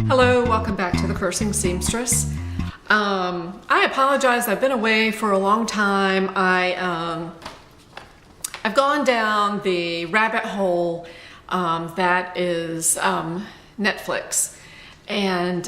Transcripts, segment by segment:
Hello, welcome back to the Cursing Seamstress. I apologize, I've been away for a long time. I've gone down the rabbit hole that is Netflix. And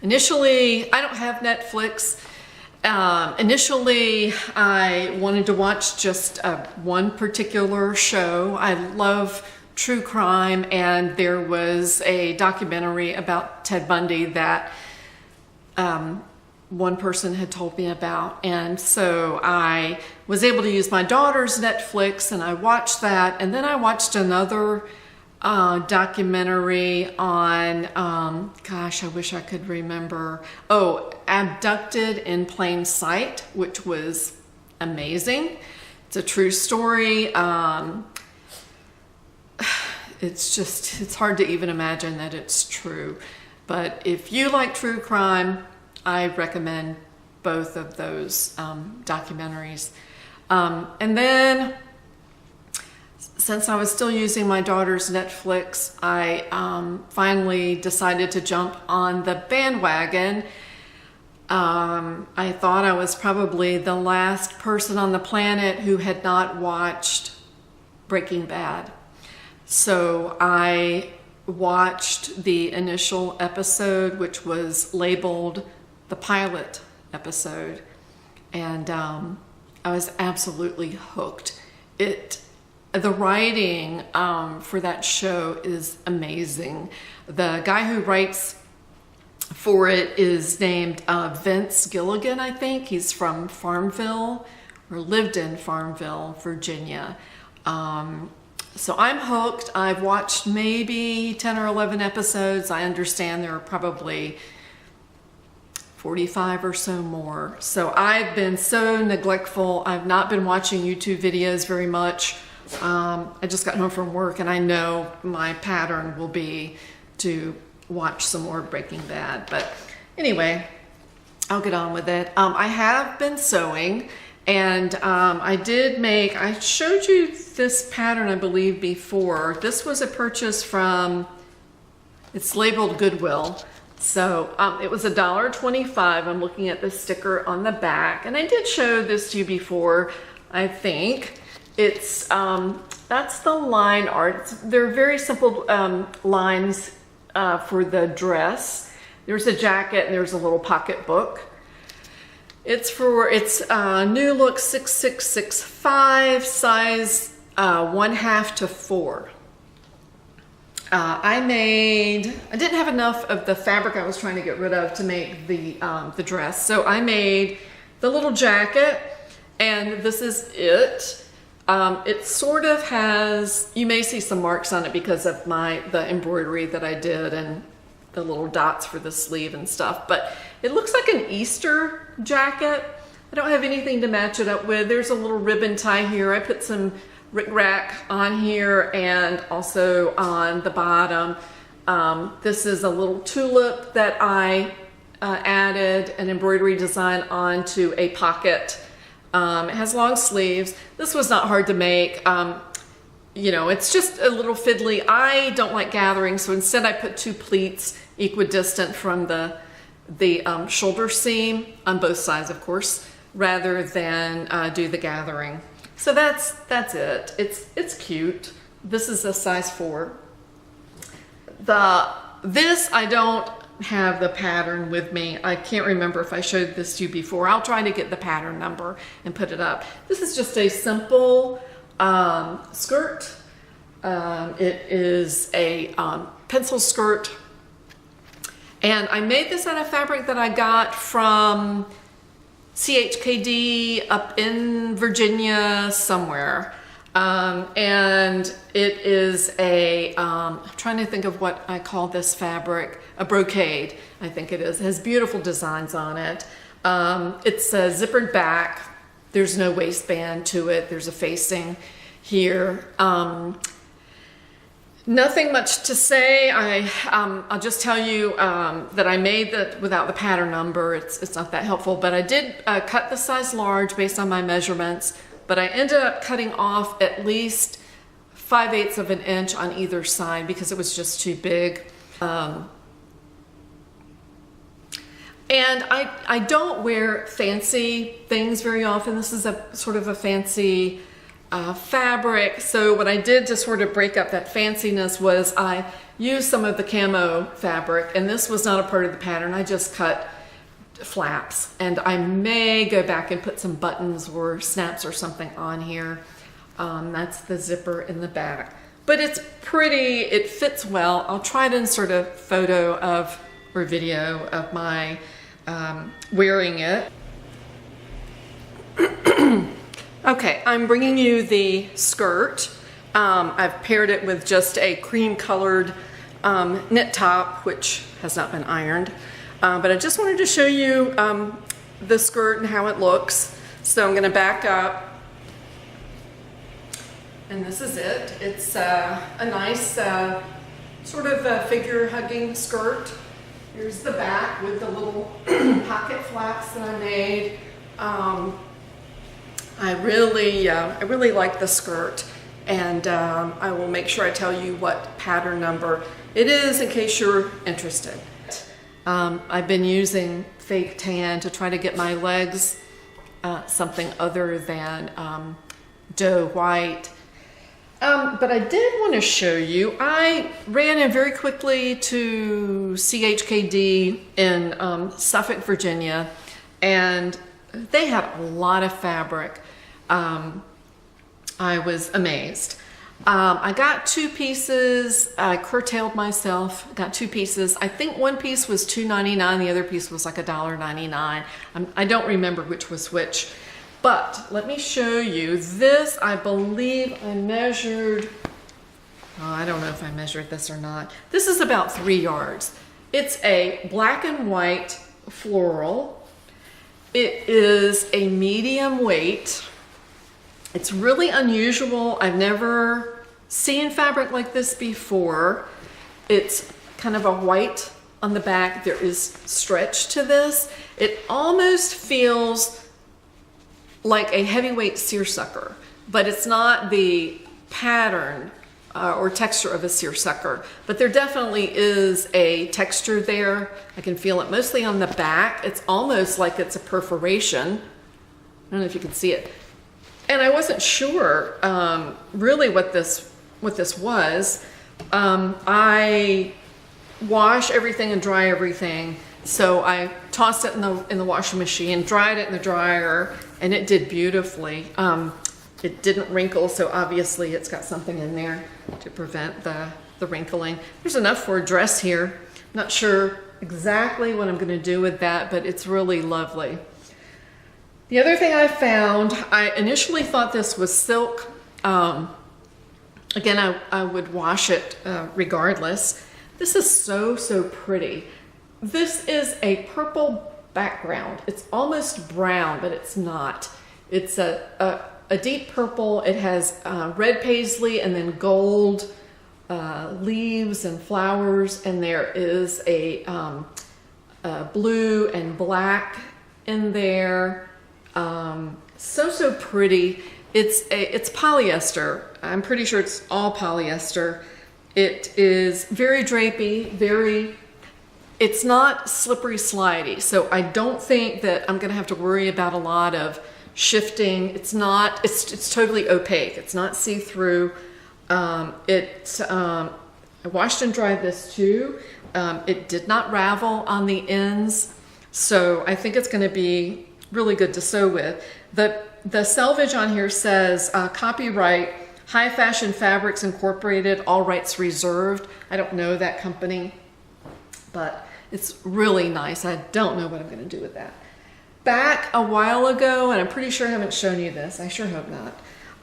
initially, I don't have Netflix. Initially, I wanted to watch just one particular show. I love true crime, and there was a documentary about Ted Bundy that one person had told me about, and so I was able to use my daughter's Netflix and I watched that, and then I watched another documentary on gosh, I wish I could remember. Abducted in Plain Sight, which was amazing. It's a true story. It's hard to even imagine that it's true. But if you like true crime, I recommend both of those documentaries. And then, since I was still using my daughter's Netflix, I finally decided to jump on the bandwagon. I thought I was probably the last person on the planet who had not watched Breaking Bad. So I watched the initial episode, which was labeled the pilot episode, and I was absolutely hooked. The writing for that show is amazing. The guy who writes for it is named Vince Gilligan, I think. He's from Farmville, or lived in Farmville, Virginia. So I'm hooked. I've watched maybe 10 or 11 episodes. I understand there are probably 45 or so more. So I've been so neglectful. I've not been watching YouTube videos very much. I just got home from work, and I know my pattern will be to watch some more Breaking Bad. But anyway, I'll get on with it. I have been sewing, and I showed you this pattern, I believe, before. This was a purchase from, it's labeled Goodwill. So it was $1.25. I'm looking at the sticker on the back, and I did show this to you before, I think. It's, that's the line art. They're very simple lines for the dress. There's a jacket and there's a little pocket book. It's New Look 6665, size 1/2 to 4. I didn't have enough of the fabric I was trying to get rid of to make the dress. So I made the little jacket, and this is it. It sort of has, you may see some marks on it because of the embroidery that I did and the little dots for the sleeve and stuff, but it looks like an Easter jacket. I don't have anything to match it up with. There's a little ribbon tie here. I put some rickrack on here and also on the bottom. This is a little tulip that I added an embroidery design onto a pocket. It has long sleeves. This was not hard to make. You know, it's just a little fiddly. I don't like gathering, so instead I put 2 pleats equidistant from the shoulder seam on both sides, of course, rather than do the gathering. So that's it. It's cute. This is a size 4. This I don't have the pattern with me. I can't remember if I showed this to you before. I'll try to get the pattern number and put it up. This is just a simple skirt. It is a pencil skirt, and I made this out of fabric that I got from CHKD up in Virginia somewhere. And it is I'm trying to think of what I call this fabric, a brocade, I think it is. It has beautiful designs on it. It's a zippered back. There's no waistband to it. There's a facing here. Nothing much to say. I'll just tell you that I made that without the pattern number. It's not that helpful, but I did cut the size large based on my measurements but I ended up cutting off at least 5/8 of an inch on either side because it was just too big. And I don't wear fancy things very often. This is a sort of a fancy fabric. So what I did to sort of break up that fanciness was I used some of the camo fabric, and this was not a part of the pattern. I just cut flaps, and I may go back and put some buttons or snaps or something on here. That's the zipper in the back. But it's pretty, it fits well. I'll try to insert a photo of or video of my wearing it. Okay, I'm bringing you the skirt. I've paired it with just a cream colored knit top, which has not been ironed. But I just wanted to show you the skirt and how it looks. So I'm gonna back up. And this is it. It's a nice sort of a figure hugging skirt. Here's the back with the little pocket flaps that I made. I really like the skirt, and I will make sure I tell you what pattern number it is in case you're interested. I've been using fake tan to try to get my legs something other than doe white. But I did want to show you, I ran in very quickly to CHKD in Suffolk, Virginia, and they had a lot of fabric. I was amazed. I got 2 pieces. I curtailed myself, got 2 pieces. I think one piece was $2.99, the other piece was like $1.99. I don't remember which was which. But let me show you this. I believe I measured, I don't know if I measured this or not. This is about 3 yards. It's a black and white floral. It is a medium weight. It's really unusual. I've never seen fabric like this before. It's kind of a white on the back. There is stretch to this. It almost feels like a heavyweight seersucker, but it's not the pattern or texture of a seersucker, but there definitely is a texture there. I can feel it mostly on the back. It's almost like it's a perforation. I don't know if you can see it. And I wasn't sure really what this was. I wash everything and dry everything. So I tossed it in the washing machine, dried it in the dryer, and it did beautifully. It didn't wrinkle, so obviously it's got something in there to prevent the wrinkling. There's enough for a dress here. I'm not sure exactly what I'm gonna do with that, but it's really lovely. The other thing I found, I initially thought this was silk. Again, I would wash it regardless. This is so pretty. This is a purple background. It's almost brown, but it's not. It's a deep purple. It has red paisley and then gold leaves and flowers, and there is a blue and black in there. So pretty. It's polyester. I'm pretty sure it's all polyester. It is very drapey, it's not slippery slidey, so I don't think that I'm gonna have to worry about a lot of shifting. It's totally opaque. It's not see-through. I washed and dried this too. It did not ravel on the ends, so I think it's gonna be really good to sew with. The selvage on here says copyright High Fashion Fabrics Incorporated, all rights reserved. I don't know that company, but it's really nice. I don't know what I'm going to do with that. Back a while ago, and I'm pretty sure I haven't shown you this, I sure hope not,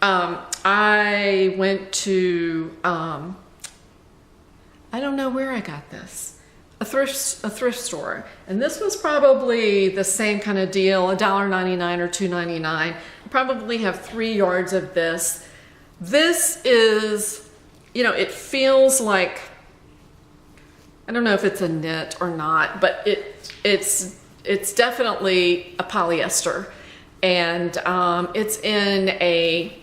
I went to, I don't know where I got this, a thrift store, and this was probably the same kind of deal, $1.99 or $2.99. I probably have 3 yards of this. This is, you know, it feels like, I don't know if it's a knit or not, but it's definitely a polyester, and it's in a,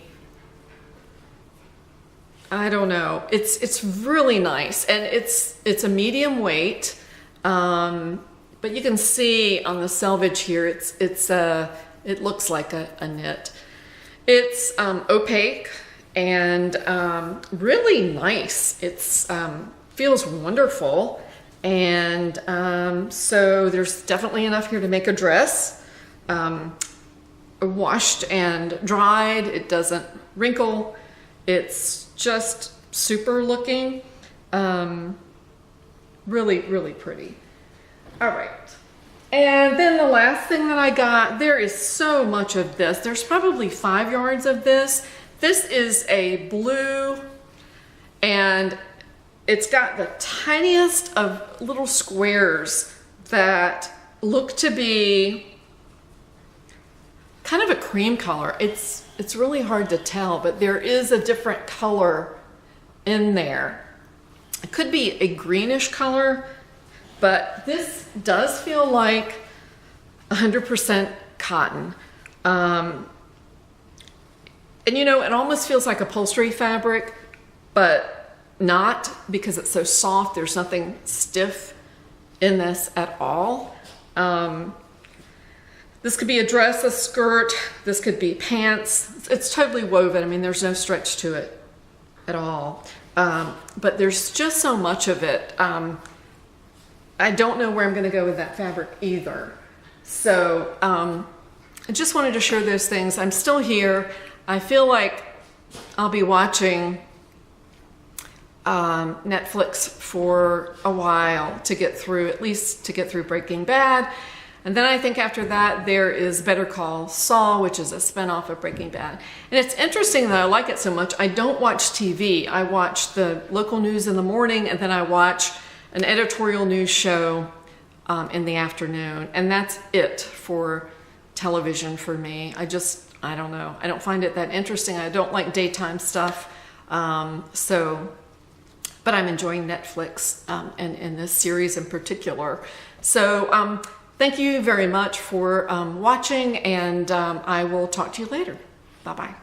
I don't know, it's really nice, and it's a medium weight, but you can see on the selvage here, it looks like a knit. It's opaque and really nice. It's feels wonderful, and so there's definitely enough here to make a dress. Washed and dried, it doesn't wrinkle. It's just super looking. Really, really pretty. All right. And then the last thing that I got, there is so much of this. There's probably 5 yards of this. This is a blue, and it's got the tiniest of little squares that look to be kind of a cream color. It's really hard to tell, but there is a different color in there. It could be a greenish color, but this does feel like 100% cotton. And you know, it almost feels like upholstery fabric, but not, because it's so soft. There's nothing stiff in this at all. This could be a dress, a skirt, this could be pants. It's totally woven. I mean, there's no stretch to it at all. But there's just so much of it. I don't know where I'm going to go with that fabric either. So I just wanted to share those things. I'm still here. I feel like I'll be watching Netflix for a while to get through, at least to get through Breaking Bad. And then I think after that there is Better Call Saul, which is a spinoff of Breaking Bad. And it's interesting that I like it so much. I don't watch TV. I watch the local news in the morning, and then I watch an editorial news show in the afternoon. And that's it for television for me. I don't know. I don't find it that interesting. I don't like daytime stuff. But I'm enjoying Netflix and this series in particular. So thank you very much for watching, and I will talk to you later. Bye-bye.